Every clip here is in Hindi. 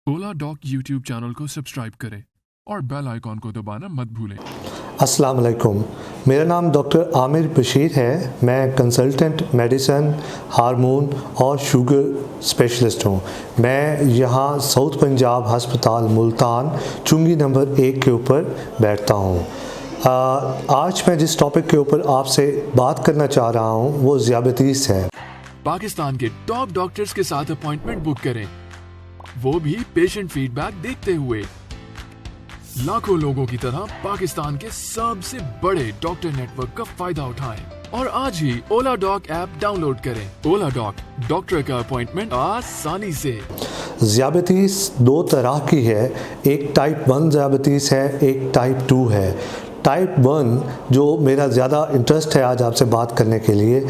ओला डॉक यूट्यूब चैनल को सब्सक्राइब करें और बेल आइकॉन को दबाना मत भूलें। अस्सलाम वालेकुम। मेरा नाम डॉक्टर आमिर बशीर है। मैं कंसल्टेंट मेडिसन, हार्मोन और शुगर स्पेशलिस्ट हूँ। मैं यहाँ साउथ पंजाब हस्पताल मुल्तान चुंगी नंबर 1 के ऊपर बैठता हूँ। आज मैं जिस टॉपिक के ऊपर आपसे बात करना चाह रहा हूँ वो ज़ियाबतीस है। पाकिस्तान के टॉप डॉक्टर्स के साथ अपॉइंटमेंट बुक करें, वो भी पेशेंट फीडबैक देखते हुए। लाखों लोगों की तरह पाकिस्तान के सबसे बड़े डॉक्टर नेटवर्क का फायदा उठाएं और आज ही ओला डॉक ऐप डाउनलोड करें। ओला डॉक, डॉक्टर का अपॉइंटमेंट आसानी से। ज़ियाबतीस दो तरह की है, एक टाइप 1 ज़ियाबतीस है, एक टाइप 2 है। टाइप 1 जो मेरा ज़्यादा इंटरेस्ट है आज आपसे बात करने के लिए,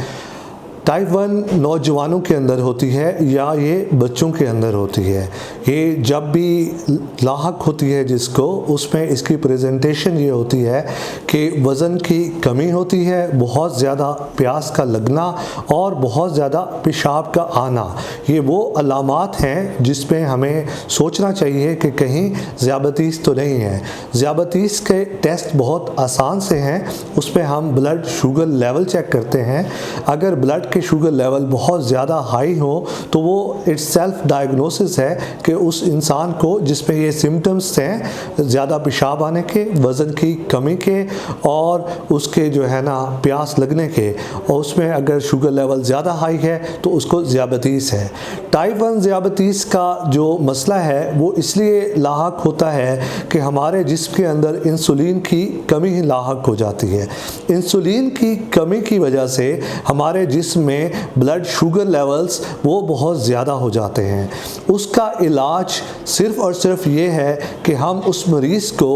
टाइप 1 नौजवानों के अंदर होती है या ये बच्चों के अंदर होती है। ये जब भी लाहक होती है जिसको, उसमें इसकी प्रेजेंटेशन ये होती है कि वज़न की कमी होती है, बहुत ज़्यादा प्यास का लगना और बहुत ज़्यादा पेशाब का आना। ये वो अलामात हैं जिसमें हमें सोचना चाहिए कि कहीं ज़ियाबतीस तो नहीं है। ज़ियाबतीस के टेस्ट बहुत आसान से हैं। उसमें हम ब्लड शुगर लेवल चेक करते हैं। अगर ब्लड के शुगर लेवल बहुत ज़्यादा हाई हो तो वो इट्स सेल्फ डायग्नोसिस है कि उस इंसान को जिसमें ये सिम्टम्स हैं ज़्यादा पेशाब आने के, वज़न की कमी के और उसके जो है ना प्यास लगने के, और उसमें अगर शुगर लेवल ज़्यादा हाई है तो उसको ज़ियाबतीस है। टाइप 1 ज़ियाबतीस का जो मसला है वो इसलिए लाहक होता है कि हमारे जिस्म के अंदर इंसुलिन की कमी ही लाहक हो जाती है। इंसुलिन की कमी की वजह से हमारे जिस्म में ब्लड शुगर लेवल्स वो बहुत ज़्यादा हो जाते हैं। उसका इलाज सिर्फ़ और सिर्फ ये है कि हम उस मरीज़ को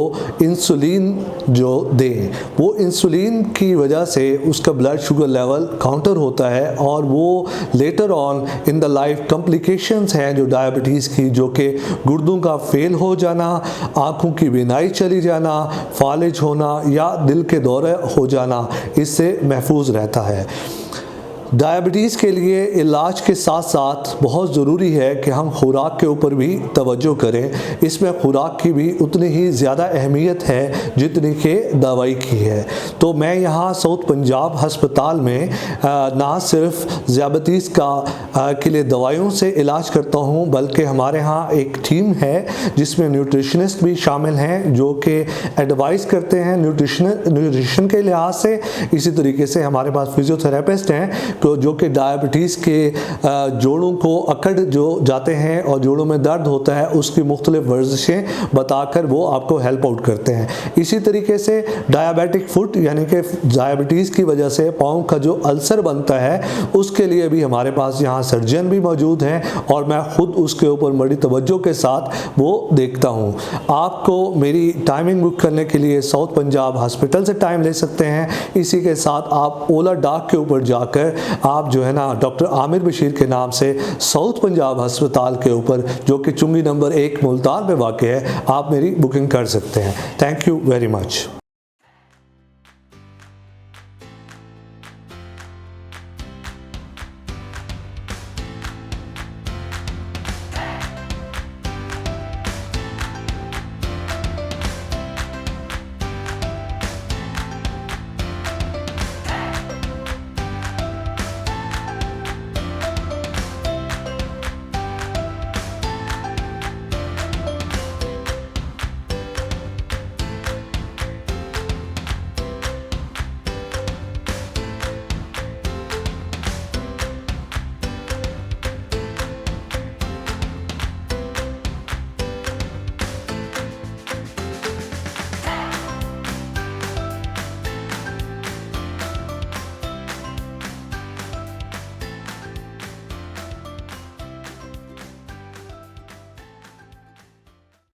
इंसुलिन जो दें, वो इंसुलिन की वजह से उसका ब्लड शुगर लेवल काउंटर होता है और वो later on in the life complications हैं जो डायबिटीज़ की, जो कि गुर्दों का फेल हो जाना, आँखों की बीनाई चली जाना, फालिज होना या दिल के दौरे हो जाना, इससे महफूज रहता है। डायबिटीज़ के लिए इलाज के साथ साथ बहुत ज़रूरी है कि हम खुराक के ऊपर भी तवज्जो करें। इसमें खुराक की भी उतनी ही ज़्यादा अहमियत है जितनी कि दवाई की है। तो मैं यहाँ साउथ पंजाब हस्पताल में ना सिर्फ ज़ियाबतीस के लिए दवाइयों से इलाज करता हूँ, बल्कि हमारे यहाँ एक टीम है जिसमें न्यूट्रिशनिस्ट भी शामिल हैं जो कि एडवाइस करते हैं न्यूट्रिशन के लिहाज से। इसी तरीके से हमारे पास फिजियोथेरेपिस्ट हैं जो कि डायबिटीज़ के जोड़ों को अकड़ जो जाते हैं और जोड़ों में दर्द होता है उसकी मुख्तलिफ वर्जिशें बताकर वो आपको हेल्प आउट करते हैं। इसी तरीके से डायबिटिक फुट यानी कि डायबिटीज़ की वजह से पाँव का जो अल्सर बनता है उसके लिए भी हमारे पास यहाँ सर्जन भी मौजूद हैं और मैं ख़ुद उसके ऊपर बड़ी तवज्जो के साथ वो देखता हूँ। आपको मेरी टाइमिंग बुक करने के लिए साउथ पंजाब हॉस्पिटल से टाइम ले सकते हैं। इसी के साथ आप ओला डॉक के ऊपर जाकर आप जो है ना डॉक्टर आमिर बशीर के नाम से साउथ पंजाब हस्पताल के ऊपर, जो कि चुंगी नंबर 1 मुल्तान में वाक़ है, आप मेरी बुकिंग कर सकते हैं। Thank you very much.